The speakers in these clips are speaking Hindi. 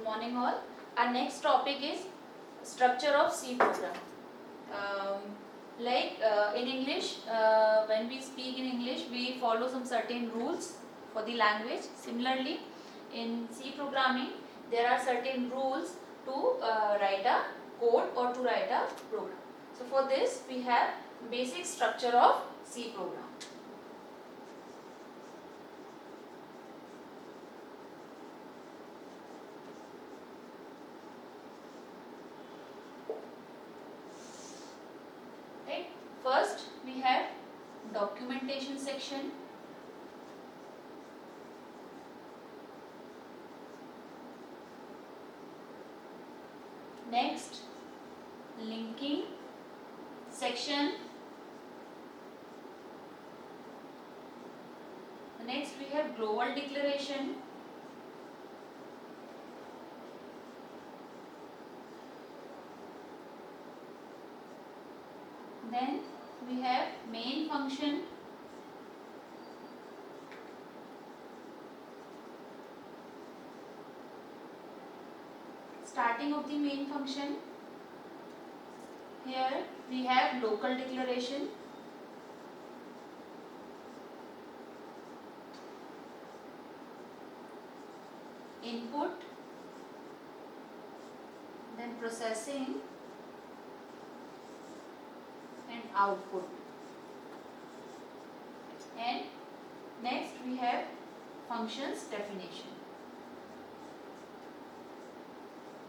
morning all. Our next topic is structure of C program. In English, when we speak in English, we follow some certain rules for the language. Similarly, in C programming, there are certain rules to write a code or to write a program. So for this, we have basic structure of C program. Right? First, we have documentation section. Next, linking section. Next, we have global declaration. Then we have main function. Starting of the main function. Here we have local declaration. Input. Then processing and output. And next we have functions definition.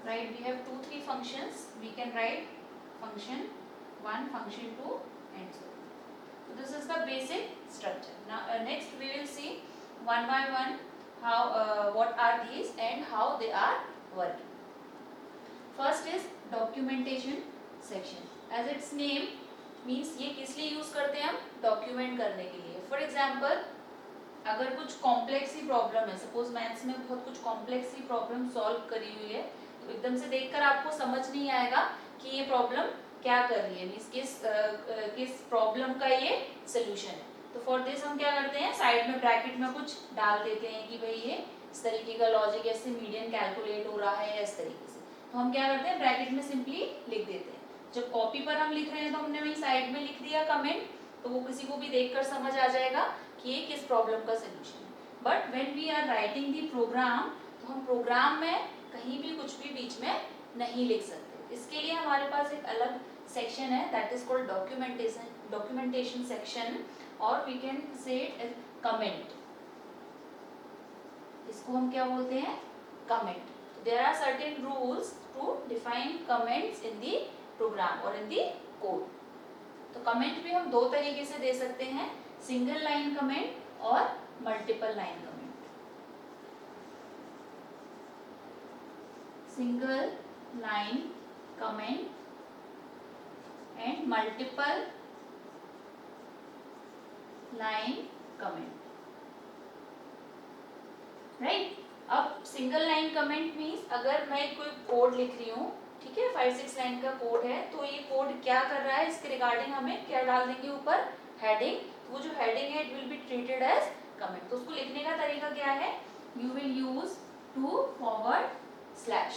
Right, we have 2-3 functions. We can write function 1, function 2 and so on. So this is the basic structure. Now next we will see one by one how what are these and how they are working. First is documentation section. As its name means ये किस लिए यूज करते हैं हम? डॉक्यूमेंट करने के लिए. फॉर एग्जाम्पल अगर कुछ कॉम्प्लेक्स ही प्रॉब्लम है, सपोज मैथ्स में बहुत कुछ कॉम्प्लेक्स ही प्रॉब्लम सॉल्व करी हुई है, तो एकदम से देखकर आपको समझ नहीं आएगा कि ये प्रॉब्लम क्या कर रही है, मीन्स किस प्रॉब्लम का ये सोल्यूशन है. तो फॉर दिस हम क्या करते हैं, साइड में ब्रैकेट में कुछ डाल देते हैं कि भाई ये इस तरीके का लॉजिक ऐसे मीडियन कैलकुलेट हो रहा है इस तरीके से. तो हम क्या करते हैं, ब्रैकेट में सिंपली लिख देते हैं. जब कॉपी पर हम लिख रहे हैं तो हमने वही साइड में लिख दिया कमेंट, तो वो किसी को भी देखकर समझ आ जाएगा कि ये किस प्रॉब्लम का सोल्यूशन है. But when we are writing the program, तो हम प्रोग्राम में कहीं भी कुछ भी बीच में नहीं लिख सकते. इसके लिए हमारे पास एक अलग सेक्शन है, that is called documentation section, और we can say it comment. इसको हम क्या बोलते हैं, comment. There are certain rules to define comments in the program और इन दी कोड. तो कमेंट भी हम 2 तरीके से दे सकते हैं, सिंगल लाइन कमेंट और multiple line comment. Single line comment and multiple line comment. Right. अब सिंगल लाइन कमेंट मीन्स अगर मैं कोई कोड लिख रही हूँ, ठीक है, 5-6 लाइन का कोड है, तो ये कोड क्या कर रहा है, इसके रिगार्डिंग हमें क्या डाल देंगे ऊपर, हेडिंग. तो वो जो हेडिंग है it will be treated as comment. तो उसको लिखने का तरीका क्या है, you will use two forward slash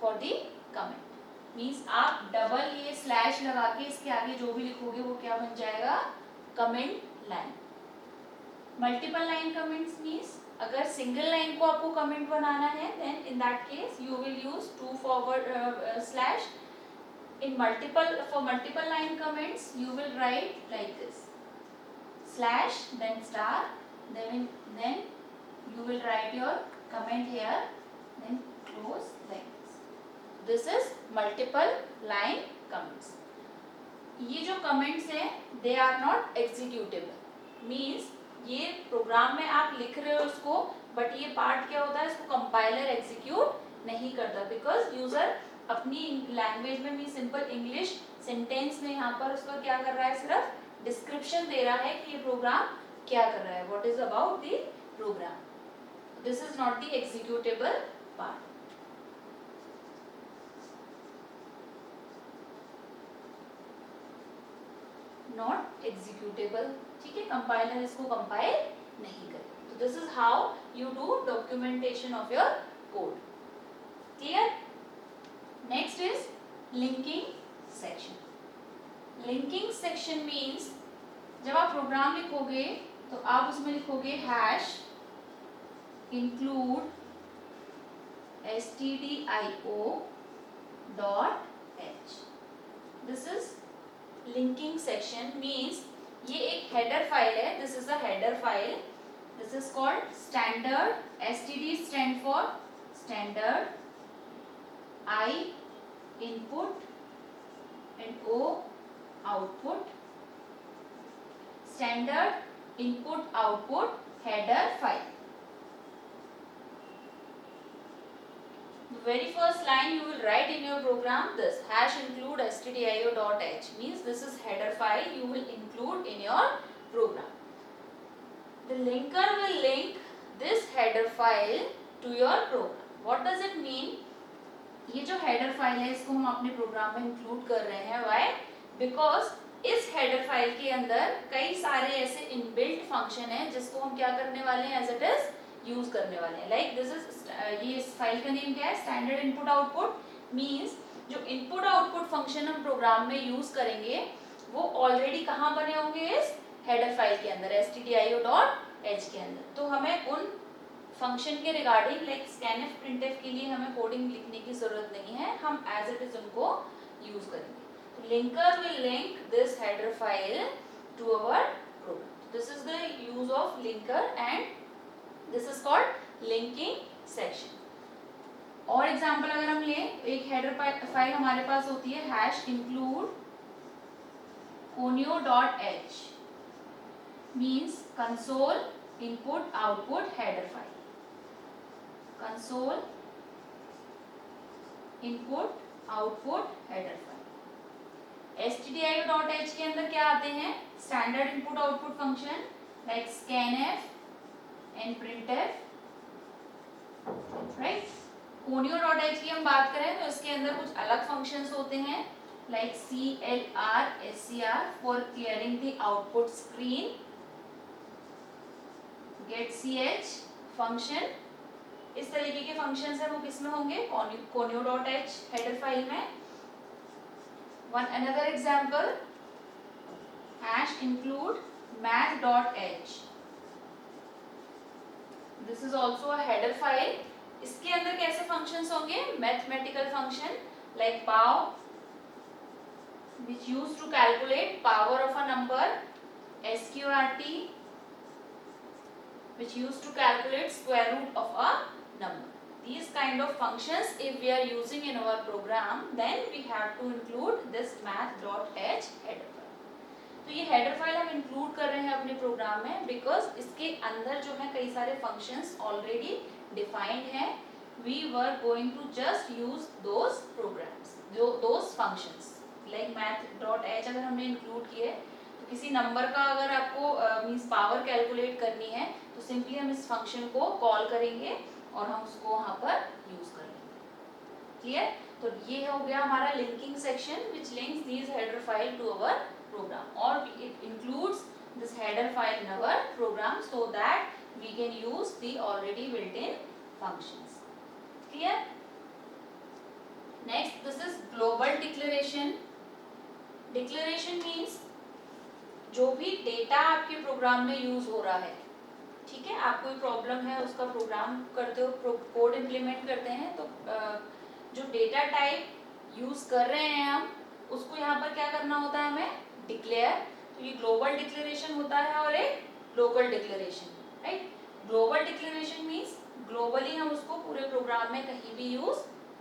for the comment. Means आप डबल ये स्लैश लगा के इसके आगे जो भी लिखोगे वो क्या बन जाएगा, comment line. Multiple line comments means अगर सिंगल लाइन को आपको कमेंट बनाना है, then in that case you will use two forward slash. In multiple line comments you will write like this, slash then star, then you will write your comment here, then close like this. This is multiple line comments. ये जो comments हैं they are not executable, means ये प्रोग्राम में आप लिख रहे हो उसको, बट ये पार्ट क्या होता है, इसको कंपाइलर एग्जीक्यूट नहीं करता, बिकॉज यूजर अपनी लैंग्वेज में भी सिंपल इंग्लिश सेंटेंस में यहाँ पर उसका क्या कर रहा है, सिर्फ डिस्क्रिप्शन दे रहा है कि ये प्रोग्राम क्या कर रहा है, what is about the program. This is not the executable part. Not executable, ठीक है, कंपाइलर इसको कंपाइल नहीं करेगा. तो this is how you do documentation of your code. Clear? Next is linking section. Linking section means जब आप प्रोग्राम लिखोगे तो आप उसमें लिखोगे hash include stdio.h। This is linking section means ये एक हेडर फाइल है, this is a header file, this is called standard, std stand for standard, I input and O output, standard input output header file. The very first line you will write in your program this hash include stdio.h means this is header file you will include in your program. The linker will link this header file to your program. What does it mean? ये जो हेडर फाइल है इसको हम अपने प्रोग्राम में इंक्लूड कर रहे हैं, व्हाई? बिकॉज इस हेडर फाइल के अंदर कई सारे ऐसे इनबिल्ट फंक्शन है जिसको हम क्या करने वाले हैं, एज इट इज यूज करने वाले हैं। लाइक दिस इज, ये इस फाइल का नेम क्या है, स्टैंडर्ड इनपुट आउटपुट। मींस जो इनपुट आउटपुट फंक्शन हम प्रोग्राम में यूज करेंगे वो ऑलरेडी कहाँ बने होंगे, इस हेडर फाइल के अंदर stdio.h के अंदर। तो हमें उन फंक्शन के रिगार्डिंग लाइक स्कैनफ प्रिंटफ के लिए हमें कोडिंग लिखने की जरूरत नहीं है, हम एज इट इज उनको यूज करेंगे। तो linker will link this header file to our program. This is the use of linker and this is called linking section. और एग्जांपल अगर हम लें, एक हेडर फाइल हमारे पास होती है hash include conio.h means console input output header file, console input output header file. stdio.h के अंदर क्या आते हैं, standard input output function like scanf and printf, right. conio.h की हम बात करें तो इसके अंदर कुछ अलग फंक्शंस होते हैं like clr scr for clearing the output screen, getch function, इस तरीके के फंक्शंस हैं वो किसमें होंगे, conio.h हेडर फाइल में। One another example hash include math.h, this is also a header file. इसके अंदर कैसे फंक्शंस होंगे, mathematical function like pow which used to calculate power of a number, sqrt which used to calculate square root of a number. These kind of functions if we are using in our program then we have to include this math.h header file. तो ये header file हम include कर रहे हैं अपने प्रोग्राम में because इसके अंदर जो है कई सारे functions already defined हैं। We were going to just use those programs, those functions like math.h अगर हमने include किए तो किसी नंबर का अगर आपको मीन्स पावर कैलकुलेट करनी है तो सिंपली हम इस फंक्शन को कॉल करेंगे और हम उसको वहां पर यूज कर लेंगे। क्लियर? तो ये हो गया हमारा linking section which links these header file to our program और it includes this header file in our program so that we can use the already built in functions. Clear? Next this is global declaration. Declaration means जो भी डेटा आपके प्रोग्राम में यूज हो रहा है, ठीक है, आप कोई प्रॉब्लम है उसका प्रोग्राम करते हो, कोड इम्प्लीमेंट करते हैं तो जो डेटा टाइप यूज कर रहे हैं हम उसको यहाँ पर क्या करना होता है, हमें डिक्लेयर। तो ये ग्लोबल डिक्लेरेशन होता है और एक local declaration, right. Global declaration means globally हम उसको पूरे प्रोग्राम में कहीं भी यूज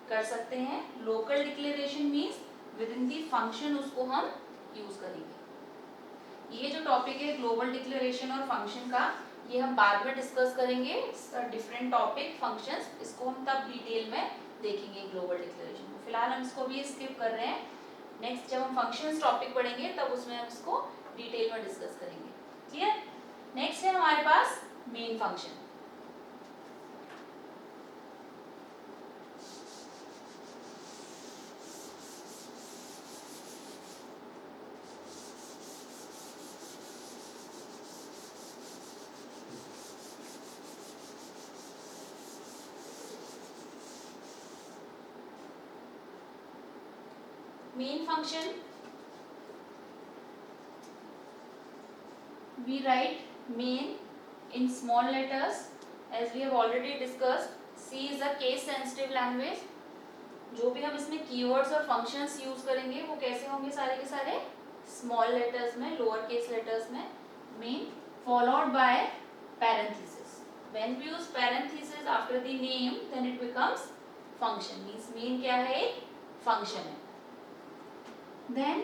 कर सकते हैं। Local declaration means with in the function उसको हम यूज करेंगे। ये जो टॉपिक है ग्लोबल डिक्लेरेशन और फंक्शन का, ये हम बाद में डिस्कस करेंगे, डिफरेंट टॉपिक फंक्शंस, इसको हम तब डिटेल में देखेंगे ग्लोबल डिक्लेरेशन में। फिलहाल हम इसको भी स्किप कर रहे हैं, नेक्स्ट जब हम फंक्शंस टॉपिक पढ़ेंगे तब उसमें हम इसको डिटेल में डिस्कस करेंगे। क्लियर? नेक्स्ट है हमारे पास main function. main function, we write main in small letters as we have already discussed. C is a case sensitive language. जो भी हम इसमें keywords और functions use करेंगे वो कैसे होंगे सारे के सारे small letters में, lower case letters में. main followed by parenthesis. When we use parenthesis after the name then it becomes function. means main क्या है, एक function है. Then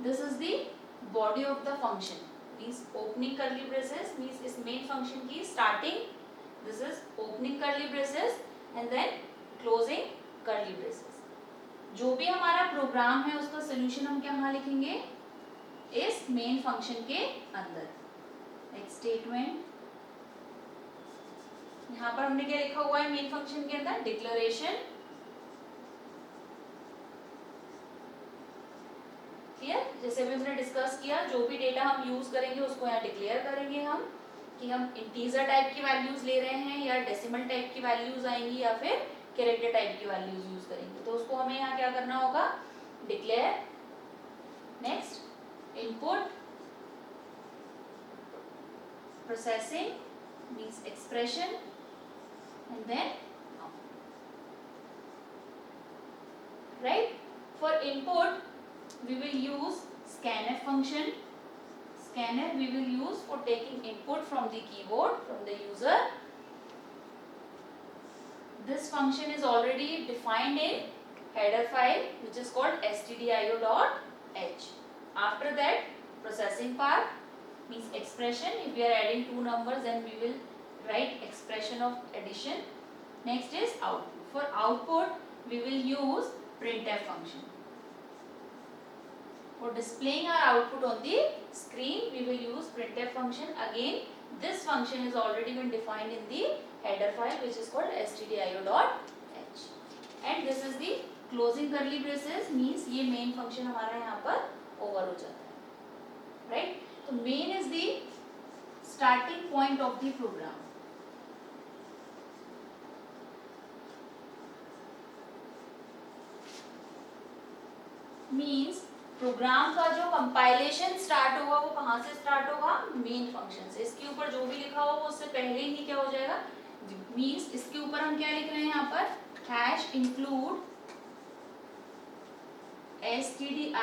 this is the body of the function. means opening curly braces means इस main function की starting. this is opening curly braces and then closing curly braces. जो भी हमारा प्रोग्राम है उसका सोल्यूशन हम क्या लिखेंगे, इस मेन फंक्शन के अंदर. नेक्स्ट स्टेटमेंट, यहाँ पर हमने क्या लिखा हुआ है मेन फंक्शन के अंदर, डिक्लेरेशन. क्लियर. जैसे भी हमने डिस्कस किया, जो भी डेटा हम यूज करेंगे उसको यहाँ डिक्लेयर करेंगे हम कि हम इंटीजर टाइप की वैल्यूज ले रहे हैं या डेसिमल टाइप की वैल्यूज आएंगी या फिर कैरेक्टर टाइप की वैल्यूज यूज करेंगे. तो उसको हमें यहाँ क्या करना होगा, declare. Next, input, processing means expression and then write. For input we will use scanf function. Scanf we will use for taking input from the keyboard from the user. This function is already defined in header file which is called stdio.h. After that, processing part means expression. If we are adding two numbers then we will write expression of addition. Next is output. For output we will use printf function. For displaying our output on the screen we will use printf function. Again this function is already been defined in the header file which is called stdio.h. and this is the closing curly braces means ये main function हमारा यहाँ पर over हो जाता है. right. तो main is the starting point of the program. means program का जो कंपाइलेशन स्टार्ट होगा वो कहाँ से स्टार्ट होगा, मेन फंक्शन से. इसके ऊपर जो भी लिखा होगा उससे पहले ही क्या हो जाएगा, मींस इसके ऊपर हम क्या लिख रहे हैं यहाँ पर, हैश इंक्लूड stdio.h.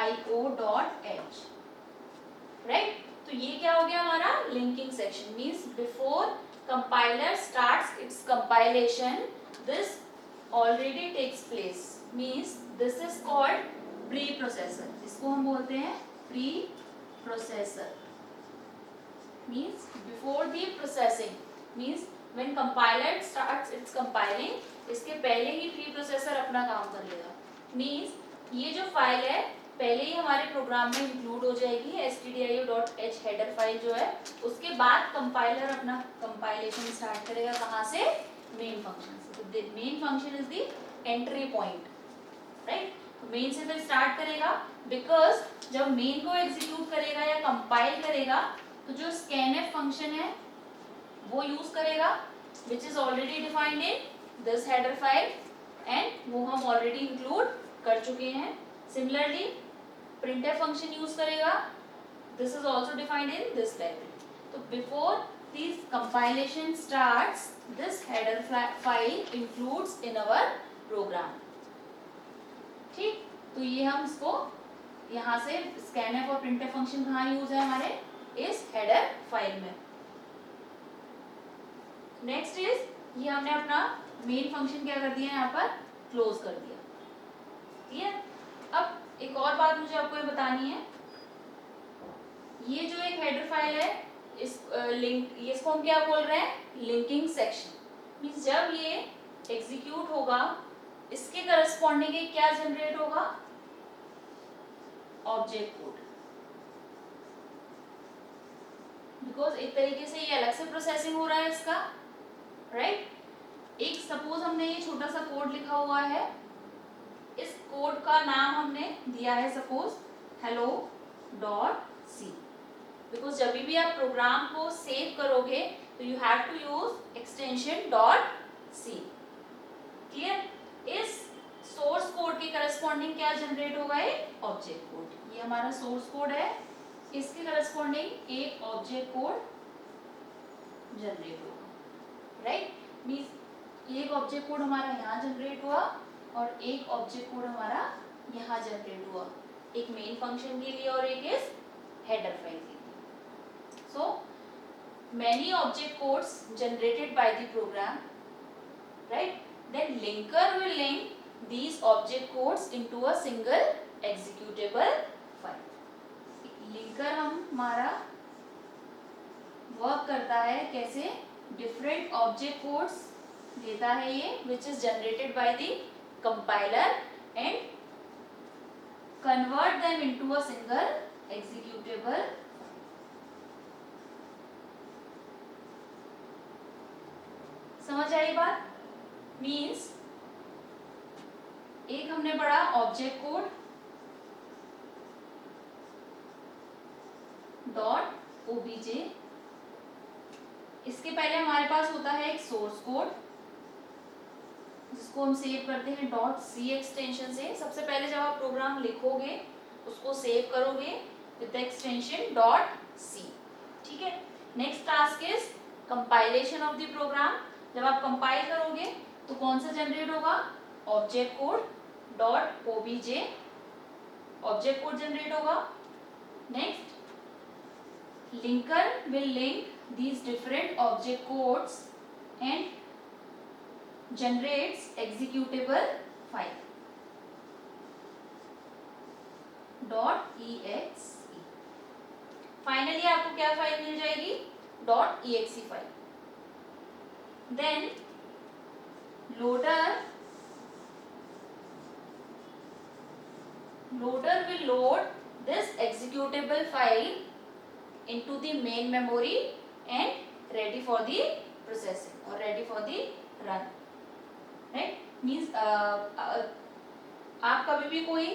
राइट. तो ये क्या हो गया हमारा linking section. Means before compiler starts its compilation this already takes place. Means this is called preprocessor. इसको हम बोलते हैं preprocessor. Means before the processing means when compiler starts its compiling इसके पहले ही प्री प्रोसेसर अपना काम कर लेगा. मींस ये जो फाइल है पहले ही हमारे प्रोग्राम में इंक्लूड हो जाएगी stdio.h हेडर फाइल जो है. उसके बाद कंपाइलर अपना कंपाइलेशन स्टार्ट करेगा कहाँ से, मेन फंक्शन से. तो main function is the entry point. Right. Main से फिर स्टार्ट करेगा बिकॉज जब मेन को एग्जीक्यूट करेगा या कंपाइल करेगा तो जो scanf फंक्शन है वो यूज करेगा which is already defined in this header file and वो हम ऑलरेडी इंक्लूड कर चुके हैं. सिमिलरली printf फंक्शन यूज करेगा, this is also defined in this library. तो before this compilation starts this header file includes in our program. ठीक. तो ये हम इसको यहाँ से scanf और printf फंक्शन कहाँ यूज है हमारे, इस हेडर फाइल में. नेक्स्ट इज ये हमने अपना मेन फंक्शन क्या कर दिया यहाँ पर, क्लोज कर दिया. क्लियर. अब एक और बात मुझे आपको ये बतानी है, ये जो एक हेडर फाइल है इस लिंक ये इसको हम क्या बोल रहे हैं, लिंकिंग सेक्शन. मींस जब ये एग्जीक्यूट होगा इसके करस्पॉन्डिंग क्या जनरेट होगा, ऑब्जेक्ट कोड. बिकॉज एक तरीके से ये अलग से प्रोसेसिंग हो रहा है इसका. राइट. एक सपोज हमने ये छोटा सा कोड लिखा हुआ है, इस कोड का नाम हमने दिया है सपोज hello.c. बिकॉज जब भी आप प्रोग्राम को सेव करोगे तो you have to use extension .c. क्लियर. इस सोर्स कोड के करस्पॉन्डिंग क्या जनरेट होगा, एक ऑब्जेक्ट कोड। ये हमारा सोर्स कोड है, इसके करस्पॉन्डिंग एक ऑब्जेक्ट कोड जनरेट होगा, राइट। मींस एक ऑब्जेक्ट कोड हमारा यहाँ जनरेट हुआ और एक ऑब्जेक्ट कोड हमारा यहाँ जनरेट हुआ, एक मेन फंक्शन के लिए और एक इस हेडर फाइल के लिए। सो many object codes generated by the program, right? Then linker will link these object codes into a single executable file. linker हमारा वर्क करता है कैसे, डिफरेंट ऑब्जेक्ट कोड्स देता है ये, which is generated by the compiler and convert them into a single executable. समझ आई बात। मीन्स एक हमने पढ़ा ऑब्जेक्ट कोड डॉट ओबीजे, इसके पहले हमारे पास होता है एक सोर्स कोड जिसको हम सेव करते हैं डॉट सी एक्सटेंशन से। सबसे पहले जब आप प्रोग्राम लिखोगे उसको सेव करोगे with the extension dot C, ठीक है। Next task is compilation of the program. जब आप कंपाइल करोगे तो कौन सा जनरेट होगा, object code dot OBJ, object code generate होगा। Next linker will link these different object codes and generates executable file .exe। Finally आपको क्या फाइल मिल जाएगी, .exe file. Then loader will load this executable file into the main memory and ready for the processing or ready for the run, right? means आप कभी भी कोई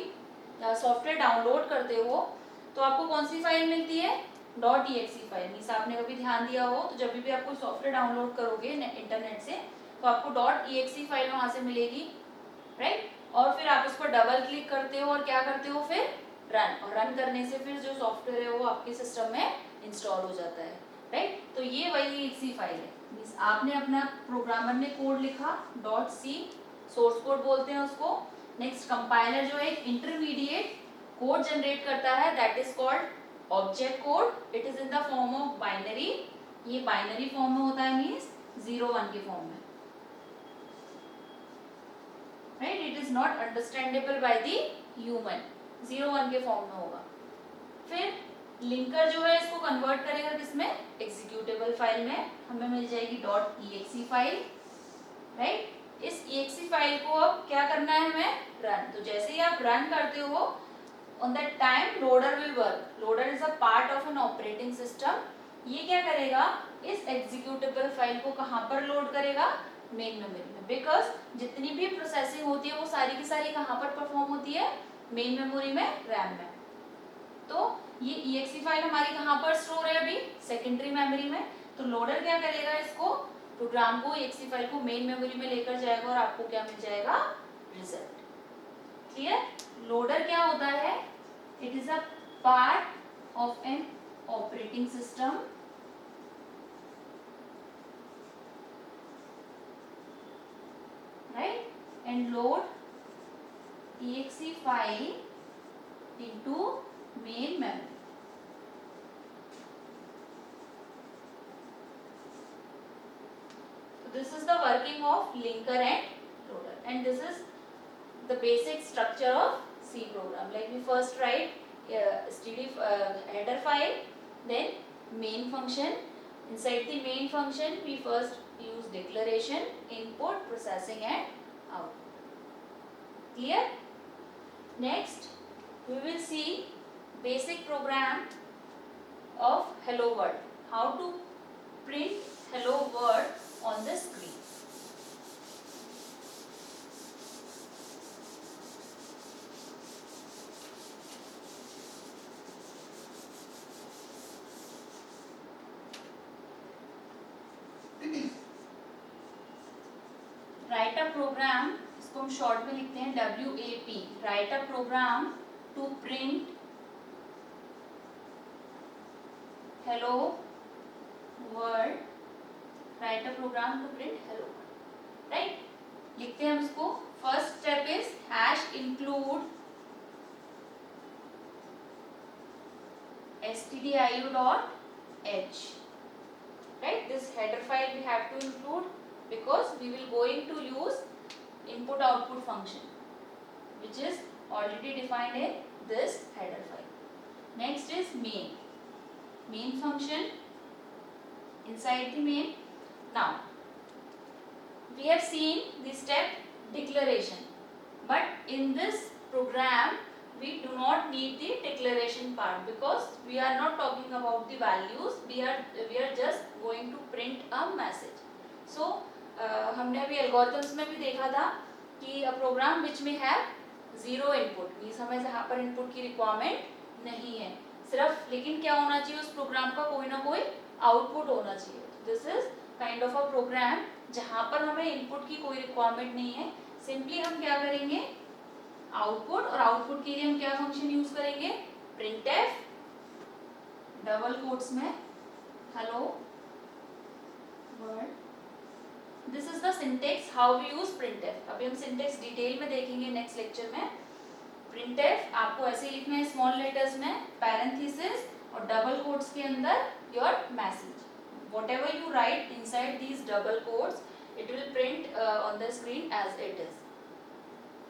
सॉफ्टवेयर डाउनलोड करते हो तो आपको कौन सी फाइल मिलती है, .exe फाइल। मीन्स आपने कभी ध्यान दिया हो तो जब भी आप कोई सॉफ्टवेयर डाउनलोड करोगे इंटरनेट से तो आपको .exe फाइल वहां से मिलेगी, राइट। और फिर आप उस पर डबल क्लिक करते हो और क्या करते हो, फिर रन, और रन करने से फिर जो सॉफ्टवेयर है वो आपके सिस्टम में इंस्टॉल हो जाता है, राइट। तो ये वही exe फाइल है। मीन्स आपने अपना प्रोग्रामर ने कोड लिखा .c, सोर्स कोड बोलते हैं उसको। नेक्स्ट कंपाइलर जो है एक इंटरमीडिएट कोड जनरेट करता है, that is called object code. It is in the form of binary, ये बाइनरी फॉर्म में होता है, मीन्स 0-1 के फॉर्म में, right. It is not understandable by the human, 0-1 के फॉर्म में होगा। फिर लिंकर जो है इसको कन्वर्ट करेगा किसमें, एग्जीक्यूटेबल फाइल में, हमें मिल जाएगी .exe फाइल, राइट। इस exe फाइल को अब क्या करना है हमें, रन। तो जैसे ही आप रन करते हो on that time loader will work. Loader is a part of an operating system. ये क्या करेगा, इस एग्जीक्यूटेबल फाइल को कहाँ पर लोड करेगा, मेन मेमोरी में, बिकॉज जितनी भी प्रोसेसिंग होती है वो सारी की सारी कहाँ पर परफॉर्म होती है, मेन मेमोरी में, रैम में। तो ये exe फाइल हमारी कहाँ पर स्टोर है अभी, सेकेंडरी मेमोरी में। तो लोडर क्या करेगा, इसको प्रोग्राम को exe फाइल को मेन मेमोरी में लेकर जाएगा और आपको क्या मिल जाएगा, रिजल्ट। क्लियर। लोडर क्या होता है, it is a part of an operating system, right, and load exe file into main memory. So this is the working of linker and loader, and this is the basic structure of C program. Like we first write std header file, then main function. Inside the main function we first use declaration, input, processing and output. Clear? Next we will see basic program of hello world, how to print hello world on the screen. write a program, इसको हम शॉर्ट में लिखते हैं WAP, write a program to print hello world, write a program to print hello world, right. लिखते हैं हम इसको। First step is hash include stdio.h, right? This header file we have to include because we will going to use input output function which is already defined in this header file. Next is main function. Inside the main, now we have seen the step declaration, but in this program we do not need the declaration part because we are not talking about the values, we are just going to print a message. So हमने अभी algorithms में भी देखा था कि a program which may have zero input means हमें यहाँ पर input की requirement नहीं है, सिर्फ लेकिन क्या होना चाहिए उस program का कोई ना कोई output होना चाहिए. This is kind of a program जहाँ पर हमें input की कोई requirement नहीं है, simply हम क्या करेंगे आउटपुट, और आउटपुट के लिए हम क्या फंक्शन यूज करेंगे printf डबल कोट्स में hello world. This is the syntax how we use printf. अभी हम सिंटेक्स डिटेल में देखेंगे नेक्स्ट लेक्चर में. printf आपको ऐसे ही लिखना है स्मॉल लेटर्स में, पैरेंथेसिस और डबल कोट्स के अंदर your message. whatever you write inside these double quotes it will print on the screen as it is,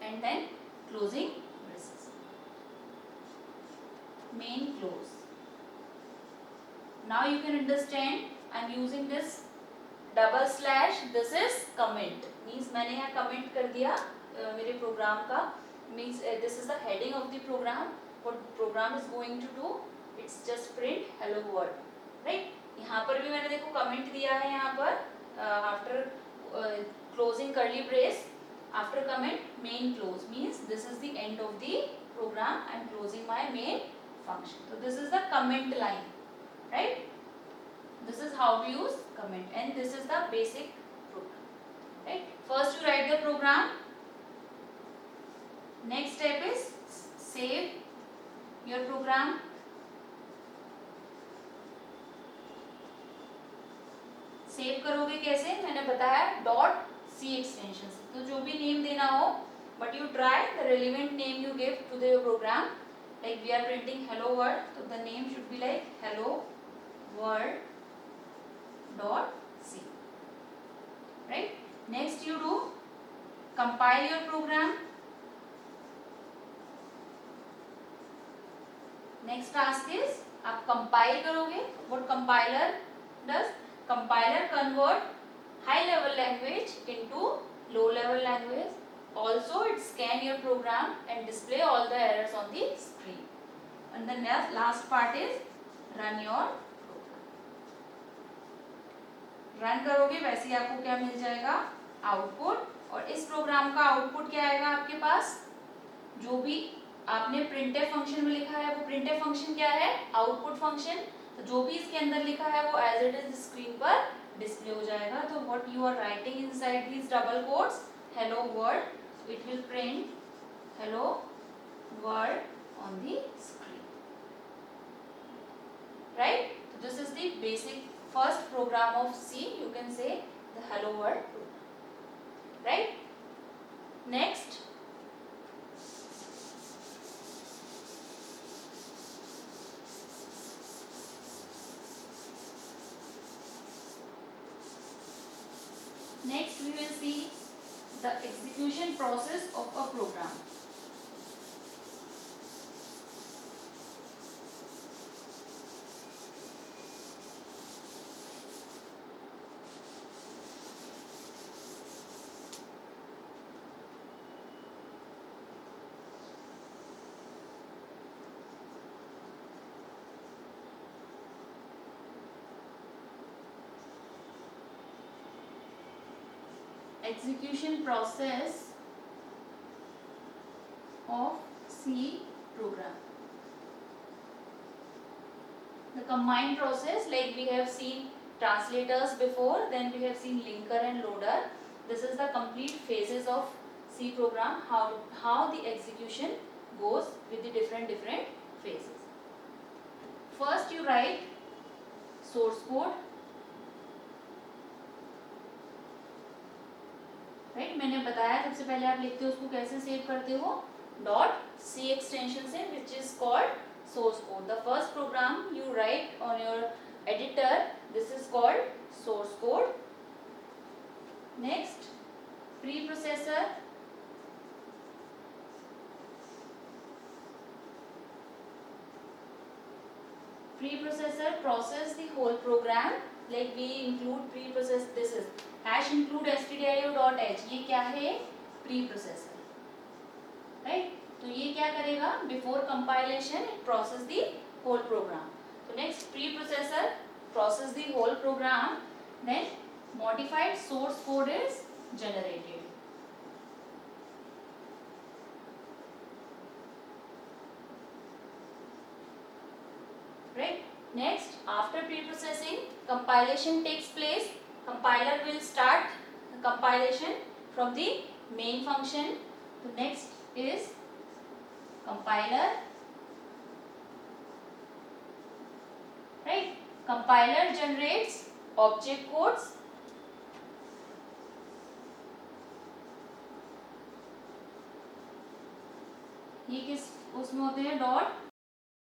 and then closing braces, main close. Now you can understand I am using this double slash, this is comment means मैंने यहाँ comment कर दिया मेरे प्रोग्राम का, means this is the heading of the program. what program is going to do, it's just print hello world, right. यहाँ पर भी मैंने देखो comment दिया है यहाँ पर after closing curly brace, after comment main close means this is the end of the program. I am closing my main function. So this is the comment line, right. This is how we use comment, and this is the basic program, right. First you write the program. Next step is save your program. Save करोगे कैसे, मैंने बताया .c एक्सटेंशन से. तो जो भी नेम देना हो, but you try the relevant name you give to the program. Like we are printing hello world, तो the name should be like hello world .c, right. Next you do compile your program. Next task is आप कंपाइल करोगे. What compiler does, compiler convert high level language into low level language. Also it scan your program and display all the errors on the screen. And the last part is run your program. Run करोगे वैसे ही आपको क्या मिल जाएगा आउटपुट. और इस प्रोग्राम का आउटपुट क्या आएगा आपके पास, जो भी आपने printf फंक्शन में लिखा है वो printf फंक्शन क्या है आउटपुट फंक्शन. तो जो भी इसके अंदर लिखा है वो एज इट इज स्क्रीन पर डिस्प्ले हो जाएगा. तो what you are writing inside these double quotes hello world, it will print hello world on the screen, right. तो this is the basic first program of C. You can say the hello world program, right. Next we will see the execution process of a program. Execution process of C program. The combined process, like we have seen translators before, then we have seen linker and loader. This is the complete phases of C C program, how the execution goes with the different phases. First you write source code, right मैंने बताया सबसे पहले आप लिखते हो उसको कैसे सेव करते हो .c एक्सटेंशन से, which is called source code. The first program you write on your editor, this is called source code. Next preprocessor. Preprocessor process the whole program, like we include preprocess, this is hash include stdio.h, ये क्या है preprocessor, right? तो ये क्या करेगा before compilation it process the whole program. So next preprocessor process the whole program, then modified source code is generated. Right? Next, after preprocessing, compilation takes place. Compiler will start the compilation from the main function. The next is compiler. Right? Compiler generates object codes. ये किस उसमें होते हैं